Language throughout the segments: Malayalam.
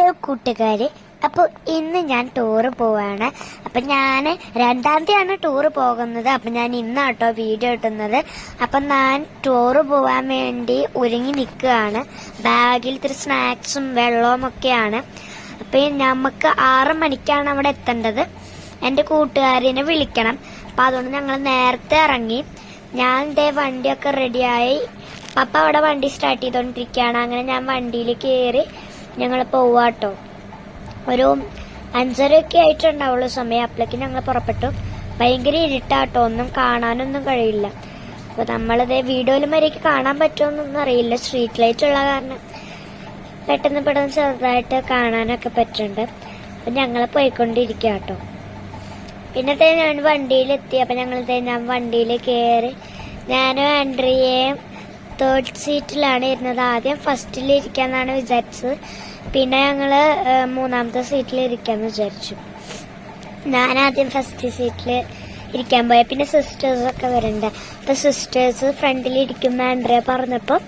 ഹലോ കൂട്ടുകാര്, അപ്പോൾ ഇന്ന് ഞാൻ ടൂറ് പോവാണ്. അപ്പം ഞാൻ 2-ാം തീയതിയാണ് ടൂറ് പോകുന്നത്. അപ്പം ഞാൻ ഇന്നാട്ടോ വീഡിയോ ഇട്ടുന്നത്. അപ്പം ഞാൻ ടൂറ് പോവാൻ വേണ്ടി ഒരുങ്ങി നിൽക്കുകയാണ്. ബാഗിൽ ഇത്തിരി സ്നാക്സും വെള്ളവും ഒക്കെയാണ്. അപ്പം നമുക്ക് 6 മണിക്കാണ് അവിടെ എത്തേണ്ടത്. എൻ്റെ കൂട്ടുകാരിനെ വിളിക്കണം. അപ്പം അതുകൊണ്ട് ഞങ്ങൾ നേരത്തെ ഇറങ്ങി. ഞാൻ ഇതേ വണ്ടിയൊക്കെ റെഡിയായി. പപ്പ അവിടെ വണ്ടി സ്റ്റാർട്ട് ചെയ്തുകൊണ്ടിരിക്കുകയാണ്. അങ്ങനെ ഞാൻ വണ്ടിയിൽ കയറി ഞങ്ങൾ പോവാട്ടോ. ഒരു 5:30 ആയിട്ടുണ്ടാവുള്ളൂ സമയം. അപ്പോഴേക്ക് ഞങ്ങൾ പുറപ്പെട്ടു. ഭയങ്കര ഇരുട്ടാട്ടോ, ഒന്നും കാണാനൊന്നും കഴിയില്ല. അപ്പോൾ നമ്മളിതേ വീഡിയോയിലും വരെയൊക്കെ കാണാൻ പറ്റുമെന്നൊന്നും അറിയില്ല. സ്ട്രീറ്റ് ലൈറ്റ് ഉള്ള കാരണം പെട്ടെന്ന് ചെറുതായിട്ട് കാണാനൊക്കെ പറ്റുന്നുണ്ട്. അപ്പം ഞങ്ങൾ പോയിക്കൊണ്ടിരിക്കുക കേട്ടോ. പിന്നത്തെ ഞാൻ വണ്ടിയിലെത്തി. അപ്പം ഞാൻ വണ്ടിയിൽ കയറി. ഞാനും ആൻഡ്രിയയും 3rd സീറ്റിലാണ് ഇരുന്നത്. ആദ്യം ഫസ്റ്റിൽ ഇരിക്കാന്നാണ് വിചാരിച്ചത്. പിന്നെ ഞങ്ങൾ 3ാമത്തെ സീറ്റിൽ ഇരിക്കാന്ന് വിചാരിച്ചു. ഞാൻ ആദ്യം ഫസ്റ്റ് സീറ്റിൽ ഇരിക്കാൻ പോയ. പിന്നെ സിസ്റ്റേഴ്സൊക്കെ വരുന്നുണ്ട്. അപ്പോൾ സിസ്റ്റേഴ്സ് ഫ്രണ്ടിൽ ഇരിക്കുന്ന ആൻഡ്രിയ പറഞ്ഞപ്പോൾ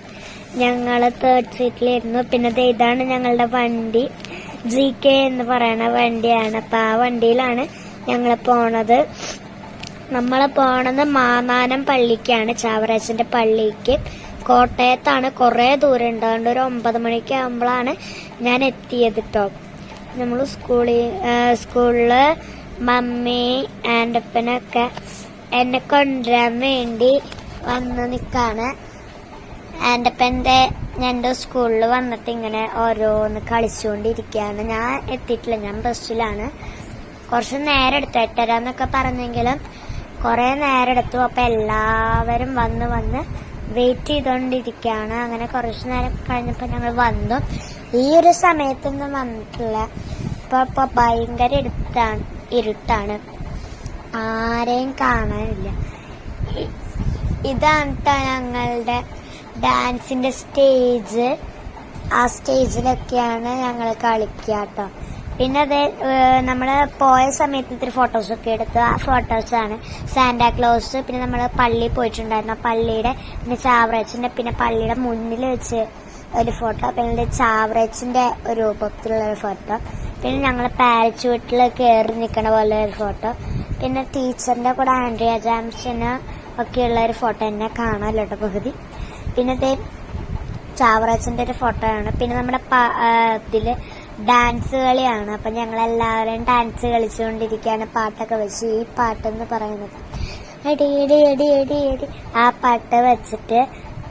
ഞങ്ങൾ 3rd സീറ്റിലിരുന്നു. പിന്നെ ഇതാണ് ഞങ്ങളുടെ വണ്ടി. GK എന്ന് പറയുന്ന വണ്ടിയാണ്. അപ്പം ആ വണ്ടിയിലാണ് ഞങ്ങൾ പോണത്. നമ്മൾ പോണത് മാന്നാനം പള്ളിക്കാണ്, ചാവറേച്ചൻ്റെ പള്ളിക്ക്. കോട്ടയത്താണ്. കുറേ ദൂരം ഉണ്ട്. അതുകൊണ്ട് ഒരു 9 മണിക്ക് ആകുമ്പോഴാണ് ഞാൻ എത്തിയത് കേട്ടോ. നമ്മൾ സ്കൂളിൽ മമ്മി ആൻ്റപ്പനൊക്കെ എന്നെ കൊണ്ടുവരാൻ വേണ്ടി വന്ന് നിൽക്കാണ്. എൻ്റെ സ്കൂളിൽ വന്നിട്ട് ഇങ്ങനെ ഓരോന്ന് കളിച്ചുകൊണ്ടിരിക്കുകയാണ്. ഞാൻ എത്തിയിട്ടില്ല, ഞാൻ ബസ്സിലാണ്. കുറച്ച് നേരം എടുത്തു. 8:30 എന്നൊക്കെ പറഞ്ഞെങ്കിലും കുറേ നേരം എടുത്തു. അപ്പം എല്ലാവരും വന്ന് വെയിറ്റ് ചെയ്തുകൊണ്ടിരിക്കുകയാണ്. അങ്ങനെ കുറച്ച് നേരം കഴിഞ്ഞപ്പോൾ ഞങ്ങൾ വന്നു. ഈ ഒരു സമയത്തൊന്നും വന്നിട്ടില്ല. ഇപ്പോൾ ഭയങ്കര ഇരുട്ടാണ്, ആരെയും കാണാനില്ല. ഇതാണ് കേട്ടോ ഞങ്ങളുടെ ഡാൻസിൻ്റെ സ്റ്റേജ്. ആ സ്റ്റേജിലൊക്കെയാണ് ഞങ്ങൾ കളിക്കുക കേട്ടോ. പിന്നെ അതേ നമ്മൾ പോയ സമയത്ത് ഇത്തിരി ഫോട്ടോസൊക്കെ എടുത്തു. ആ ഫോട്ടോസാണ് സാന്റാക്ലോസ്. പിന്നെ നമ്മൾ പള്ളിയിൽ പോയിട്ടുണ്ടായിരുന്നു. ആ പള്ളിയുടെ പിന്നെ ചാവറേച്ചിൻ്റെ പിന്നെ പള്ളിയുടെ മുന്നിൽ വെച്ച് ഒരു ഫോട്ടോ. പിന്നെ ചാവറേച്ചിൻ്റെ ഒരു രൂപത്തിലുള്ള ഒരു ഫോട്ടോ. പിന്നെ ഞങ്ങൾ പാരച്യൂട്ടിൽ കയറി നിൽക്കണ പോലെ ഒരു ഫോട്ടോ. പിന്നെ ടീച്ചറിൻ്റെ കൂടെ ആൻഡ്രിയ ജാംസന് ഒക്കെയുള്ള ഒരു ഫോട്ടോ എന്നെ കാണാമല്ലോ കേട്ടോ പകുതി. പിന്നെ ചാവറേച്ചിൻ്റെ ഒരു ഫോട്ടോ ആണ്. പിന്നെ നമ്മുടെ ഇതിൽ ഡാൻസ് കളിയാണ്. അപ്പം ഞങ്ങളെല്ലാവരും ഡാൻസ് കളിച്ചുകൊണ്ടിരിക്കുകയാണ്. പാട്ടൊക്കെ വെച്ച്. ഈ പാട്ടെന്ന് പറയുന്നത് എടി എടി എടി എടി എടി ആ പാട്ട് വെച്ചിട്ട്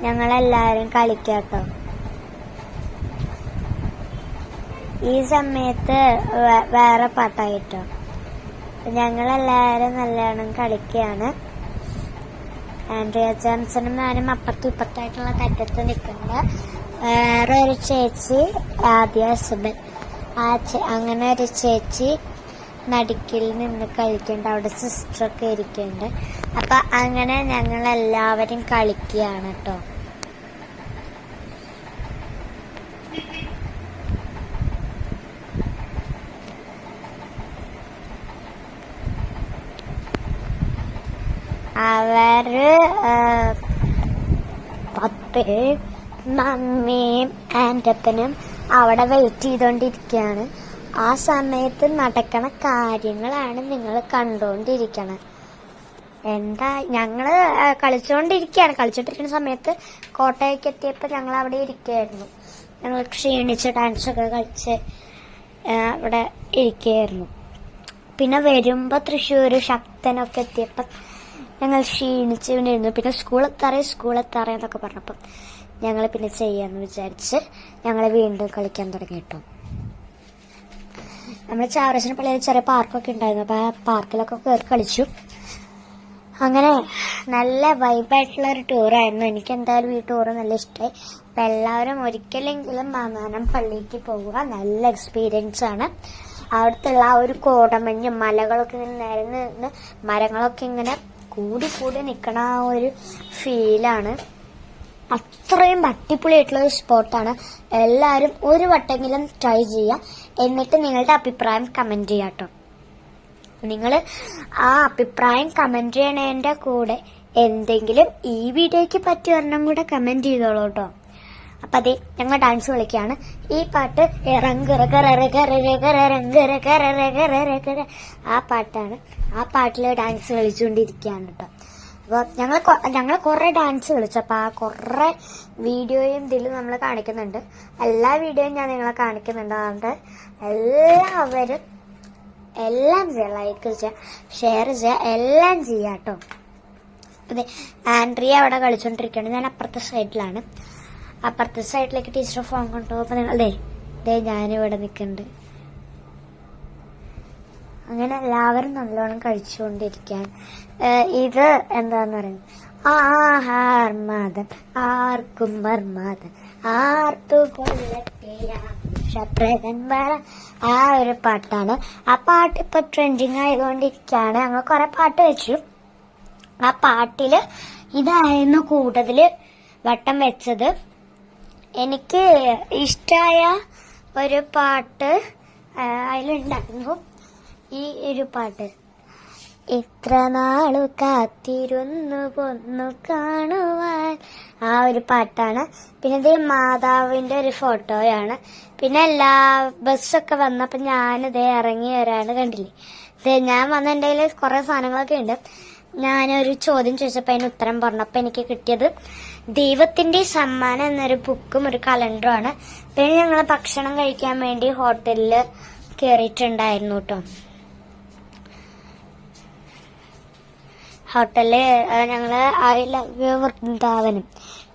ഞങ്ങളെല്ലാവരും കളിക്കാട്ടോ. ഈ സമയത്ത് വേറെ പാട്ടായിട്ടോ. ഞങ്ങളെല്ലാവരും നല്ലോണം കളിക്കുകയാണ്. ആൻഡ്രിയ ജാംസണും ഞാനും അപ്പുറത്തും ഇപ്പുറത്തായിട്ടുള്ള തറ്റത്ത് നിൽക്കുന്നത്. വേറെ ഒരു ചേച്ചി ആദ്യ സുബൻ, അങ്ങനെ ഒരു ചേച്ചി നടുക്കിൽ നിന്ന് കളിക്കുന്നുണ്ട്. അവിടെ സിസ്റ്ററൊക്കെ ഇരിക്കുന്നുണ്ട്. അപ്പം അങ്ങനെ ഞങ്ങളെല്ലാവരും കളിക്കുകയാണ് കേട്ടോ. അവര് പപ്പയും മമ്മിയും ആൻ്റപ്പനും അവിടെ വെയിറ്റ് ചെയ്തുകൊണ്ടിരിക്കുകയാണ്. ആ സമയത്ത് നടക്കണ കാര്യങ്ങളാണ് നിങ്ങൾ കണ്ടുകൊണ്ടിരിക്കണത്. ഞങ്ങൾ കളിച്ചുകൊണ്ടിരിക്കുന്ന സമയത്ത് കോട്ടയ്ക്ക് എത്തിയപ്പോൾ ഞങ്ങൾ അവിടെ ഇരിക്കുകയായിരുന്നു. ഞങ്ങൾ ക്ഷീണിച്ച് ഡാൻസൊക്കെ കളിച്ച് അവിടെ ഇരിക്കുകയായിരുന്നു. പിന്നെ വരുമ്പോൾ തൃശ്ശൂർ ശക്തനൊക്കെ എത്തിയപ്പോൾ ഞങ്ങൾ ക്ഷീണിച്ച് പിന്നെ ഇരുന്നു. പിന്നെ സ്കൂളെത്താറേ എന്നൊക്കെ പറഞ്ഞപ്പം ഞങ്ങൾ പിന്നെ ചെയ്യാമെന്ന് വിചാരിച്ച് ഞങ്ങൾ വീണ്ടും കളിക്കാൻ തുടങ്ങി കേട്ടോ. നമ്മൾ ചാവറേശ്ശിന് പള്ളിയിൽ ചെറിയ പാർക്കൊക്കെ ഉണ്ടായിരുന്നു. അപ്പോൾ ആ പാർക്കിലൊക്കെ കയറി കളിച്ചു. അങ്ങനെ നല്ല വൈബായിട്ടുള്ളൊരു ടൂറായിരുന്നു. എനിക്ക് എന്തായാലും ഈ ടൂറ് നല്ല ഇഷ്ടമായി. അപ്പം എല്ലാവരും ഒരിക്കലെങ്കിലും മാന്നാനം പള്ളിക്ക് പോവുക. നല്ല എക്സ്പീരിയൻസ് ആണ്. അവിടുത്തെ ആ ഒരു കോടമഞ്ഞും മലകളൊക്കെ ഇങ്ങനെ നിരന്ന് മരങ്ങളൊക്കെ ഇങ്ങനെ കൂടി നിൽക്കണ ആ ഒരു ഫീലാണ്. അത്രയും അടിപൊളിയായിട്ടുള്ള ഒരു സ്പോട്ടാണ്. എല്ലാവരും ഒരു വട്ടെങ്കിലും ട്രൈ ചെയ്യുക. എന്നിട്ട് നിങ്ങളുടെ അഭിപ്രായം കമൻറ്റ് ചെയ്യുക കേട്ടോ. നിങ്ങൾ ആ അഭിപ്രായം കമൻറ്റ് ചെയ്യണതിൻ്റെ കൂടെ എന്തെങ്കിലും ഈ വീഡിയോയ്ക്ക് പറ്റിയ ഒരെണ്ണം കൂടെ കമൻറ്റ് ചെയ്തോളൂ കേട്ടോ. അപ്പൊ അതെ ഞങ്ങൾ ഡാൻസ് കളിക്കുകയാണ്. ഈ പാട്ട് ആ പാട്ടാണ്. ആ പാട്ടില് ഡാൻസ് കളിച്ചുകൊണ്ടിരിക്കുകയാണ് കേട്ടോ. അപ്പൊ ഞങ്ങൾ കുറെ ഡാൻസ് കളിച്ചു. അപ്പൊ ആ കുറെ വീഡിയോയും ഇതിലും നമ്മൾ കാണിക്കുന്നുണ്ട്. എല്ലാ വീഡിയോയും ഞാൻ നിങ്ങളെ കാണിക്കുന്നുണ്ട്. അതുകൊണ്ട് എല്ലാവരും എല്ലാം ചെയ്യുക, ലൈക്ക് ചെയ്യുക, ഷെയർ ചെയ്യുക, എല്ലാം ചെയ്യുക കേട്ടോ. അതെ, ആൻഡ്രിയ അവിടെ കളിച്ചോണ്ടിരിക്കുകയാണ്. ഞാൻ അപ്പുറത്തെ സൈഡിലാണ്. അപ്പുറത്തെ സൈഡിലേക്ക് ടീച്ചർ ഫോൺ കൊണ്ടുപോകും. അപ്പൊ നിങ്ങൾ ദേ ഞാനിവിടെ നിൽക്കുന്നുണ്ട്. അങ്ങനെ എല്ലാവരും നല്ലോണം കഴിച്ചുകൊണ്ടിരിക്കാൻ. ഇത് എന്താന്ന് പറയുന്നത്, ആഹാർമാദൻ ആർക്കും മർമാദൻ ആർത്തു കൊല്ലപ്രകന്മാര, ആ ഒരു പാട്ടാണ്. ആ പാട്ട് ഇപ്പൊ ട്രെൻഡിങ് ആയതുകൊണ്ടിരിക്കുകയാണ്. ഞങ്ങൾ കുറെ പാട്ട് വെച്ചു. ആ പാട്ടില് ഇതായിരുന്നു കൂടുതൽ വട്ടം വെച്ചത്. എനിക്ക് ഇഷ്ടമായ ഒരു പാട്ട് അതിലുണ്ടായിരുന്നു ഈ ഒരു പാട്ട്, ഇത്ര നാളു കാത്തിരുന്നു പൊന്നു കാണുവാൻ, ആ ഒരു പാട്ടാണ്. പിന്നെ ഇത് മാതാവിന്റെ ഒരു ഫോട്ടോയാണ്. പിന്നെ എല്ലാ ബസ്സൊക്കെ വന്നപ്പോ ഞാനിതേ ഇറങ്ങി വരാണ്, കണ്ടില്ലേ. ഇതേ ഞാൻ വന്ന എൻ്റെ കയ്യിൽ കുറെ സാധനങ്ങളൊക്കെ ഉണ്ട്. ഞാനൊരു ചോദ്യം ചോദിച്ചപ്പോൾ അതിന് ഉത്തരം പറഞ്ഞപ്പോ എനിക്ക് കിട്ടിയത് ദൈവത്തിന്റെ സമ്മാനം എന്നൊരു ബുക്കും ഒരു കലണ്ടറും ആണ്. പിന്നെ ഞങ്ങൾ ഭക്ഷണം കഴിക്കാൻ വേണ്ടി ഹോട്ടലില് കയറിയിട്ടുണ്ടായിരുന്നു കേട്ടോ. ഹോട്ടലില് ഞങ്ങള് I love you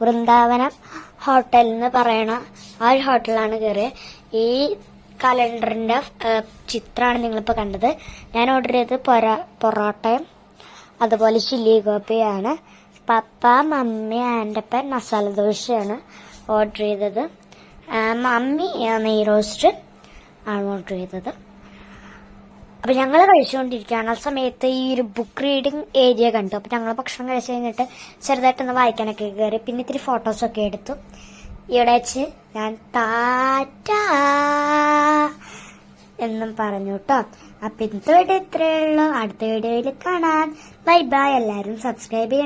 Vrindavanam hotel എന്ന് പറയണ ആ ഒരു ഹോട്ടലാണ് കയറിയത്. ഈ കലണ്ടറിന്റെ ചിത്രമാണ് നിങ്ങളിപ്പോ കണ്ടത്. ഞാൻ ഓർഡർ ചെയ്തത് പൊറോട്ടയും അതുപോലെ ചില്ലി ഗോപിയാണ്. പപ്പ, മമ്മി, ആൻ്റപ്പൻ മസാല ദോശയാണ് ഓർഡർ ചെയ്തത്. മമ്മി നെയ് റോസ്റ്റ് ആണ് ഓർഡർ ചെയ്തത്. അപ്പൊ ഞങ്ങൾ കഴിച്ചുകൊണ്ടിരിക്കുകയാണ്. ആ സമയത്ത് ഈ ഒരു ബുക്ക് റീഡിംഗ് ഏരിയ കണ്ടു. അപ്പൊ ഞങ്ങൾ ഭക്ഷണം കഴിച്ചു കഴിഞ്ഞിട്ട് ചെറുതായിട്ടൊന്ന് വായിക്കാനൊക്കെ കയറി. പിന്നെ ഇത്തിരി ഫോട്ടോസൊക്കെ എടുത്തു. ഇവിടെ വെച്ച് ഞാൻ ടാറ്റാ എന്നും പറഞ്ഞു കേട്ടോ. അപ്പൊ ഇന്നത്തെ വീഡിയോ ഇത്രയേ ഉള്ളൂ. അടുത്ത വീഡിയോയിൽ കാണാൻ. Bye bye. എല്ലാവരും സബ്സ്ക്രൈബ് ചെയ്യണം.